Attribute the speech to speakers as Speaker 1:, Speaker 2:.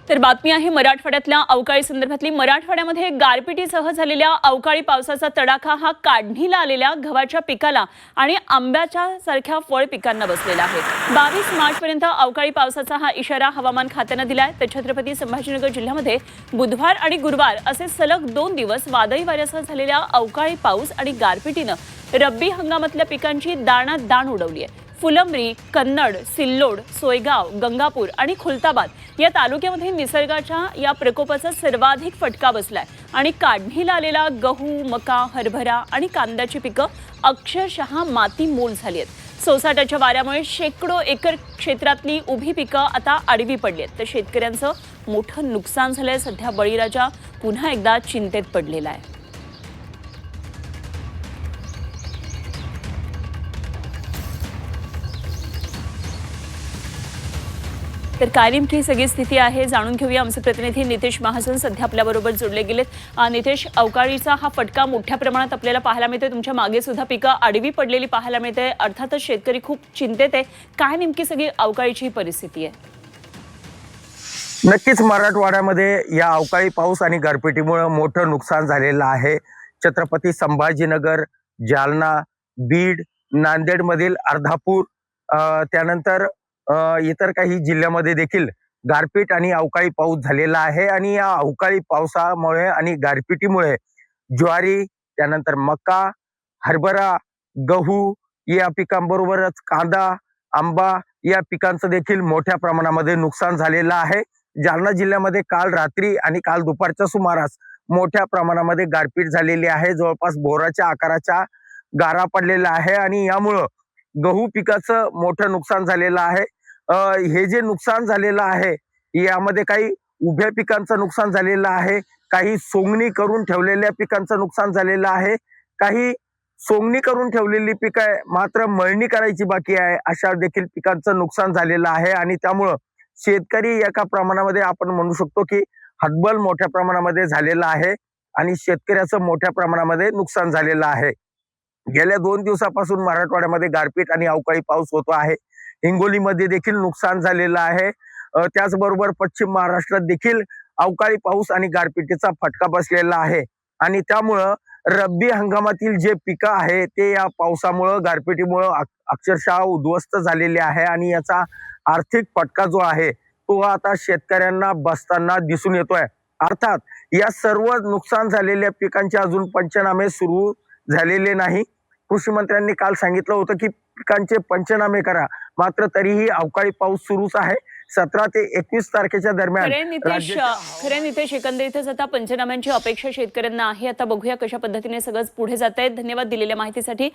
Speaker 1: तर बातमी आहे मराठवाड्यातल्या अवकाळी संदर्भातली। मराठवाड्यामध्ये गारपिटीसह झालेल्या अवकाळी पावसाचा तडाखा हा काढणीला आलेल्या गव्हाच्या पिकाला आणि आंब्याच्या सारख्या फळ पिकांना बसलेला आहे। 22 मार्च पर्यंत अवकाळी पावसाचा हा इशारा हवामान खात्याने दिलाय। तर छत्रपती संभाजीनगर जिल्ह्यामध्ये बुधवार आणि गुरुवार असे सलग 2 दिवस वादळी वाऱ्यासह झालेल्या अवकाळी पाऊस आणि गारपिटीने रब्बी हंगामातल्या पिकांची दाणात दाण उडवली आहे। फुलंब्री, कन्नड, सिल्लोड, सोयगाव, गंगापूर आणि खुलताबाद या तालुक्यामध्ये निसर्गाच्या या प्रकोपाचा सर्वाधिक फटका बसलाय आणि काढणीला आलेला गहू, मका, हरभरा आणि कांद्याची पिकं अक्षरशः मातीमोल झाली आहेत। सोसाट्याच्या वाऱ्यामुळे शेकडो एकर क्षेत्रातली उभी पिकं आता आडवी पडली आहेत। तर शेतकऱ्यांचं मोठं नुकसान झालंय। सध्या बळीराजा पुन्हा एकदा चिंतेत पडलेला आहे। तर काय नेमकी सगळी स्थिती आहे जाणून घेऊया। आमचे प्रतिनिधी नितेश महाजन सध्या आपल्याबरोबर जोडले गेलेत। नितेश, अवकाळीचा हा फटका मोठ्या प्रमाणात आपल्याला पाहायला मिळतोय। तुमच्या मागे सुद्धा पिकं आडवी पडलेली पाहायला मिळते। अर्थातच शेतकरी खूप चिंतेत आहे। काय नेमकी सगळी अवकाळीची परिस्थिती आहे?
Speaker 2: नक्कीच मराठवाड्यामध्ये या अवकाळी पाऊस आणि गारपिटीमुळे मोठं नुकसान झालेलं आहे। छत्रपती संभाजीनगर, जालना, बीड, नांदेडमधील अर्धापूर, त्यानंतर इतर काही जिल्ह्यामध्ये देखील गारपीट आणि अवकाळी पाऊस झालेला आहे। आणि या अवकाळी पावसामुळे आणि गारपिटीमुळे ज्वारी, त्यानंतर मका, हरभरा, गहू या पिकांबरोबरच कांदा, आंबा या पिकांचं देखील मोठ्या प्रमाणामध्ये नुकसान झालेलं आहे। जालना जिल्ह्यामध्ये काल रात्री आणि काल दुपारच्या सुमारास मोठ्या प्रमाणामध्ये गारपीट झालेली आहे। जवळपास बोराच्या आकाराच्या गारा पडलेल्या आहे आणि यामुळं गहू पिकाचं मोठं नुकसान झालेलं आहे। हे जे नुकसान झालेलं आहे यामध्ये काही उभ्या पिकांचं नुकसान झालेलं आहे, काही सोंगणी करून ठेवलेल्या पिकांचं नुकसान झालेलं आहे, काही सोंगणी करून ठेवलेली पिकं आहे मात्र मळणी करायची बाकी आहे, अशा देखील पिकांचं नुकसान झालेलं आहे। आणि त्यामुळं शेतकरी एका प्रमाणामध्ये आपण म्हणू शकतो की हतबल मोठ्या प्रमाणामध्ये झालेला आहे आणि शेतकऱ्याचं मोठ्या प्रमाणामध्ये नुकसान झालेलं आहे। गेल्या 2 दिवसापासून मराठवाड्यामध्ये गारपीट आणि अवकाळी पाऊस होतो आहे। हिंगोलीमध्ये देखील नुकसान झालेलं आहे। त्याचबरोबर पश्चिम महाराष्ट्रात देखील अवकाळी पाऊस आणि गारपिटीचा फटका बसलेला आहे आणि त्यामुळं रब्बी हंगामातील जे पिकं आहे ते या पावसामुळं गारपिटीमुळं अक्षरशः उद्ध्वस्त झालेले आहे आणि याचा आर्थिक फटका जो आहे तो आता शेतकऱ्यांना बसताना दिसून येतोय। अर्थात या सर्व नुकसान झालेल्या पिकांचे अजून पंचनामे सुरू झालेले नाही। कृषी मंत्र्यांनी काल सांगितलं होतं की पिकांचे पंचनामे करा, मात्र तरीही अवकाळी पाऊस सुरूच आहे। 17 ते 21 तारखेच्या दरम्यान
Speaker 1: खरे नितेश, एकंदरीतच आता पंचनाम्यांची अपेक्षा शेतकऱ्यांना आहे। आता बघूया कशा पद्धतीने सगळंच पुढे जात आहे। धन्यवाद दिलेल्या माहितीसाठी।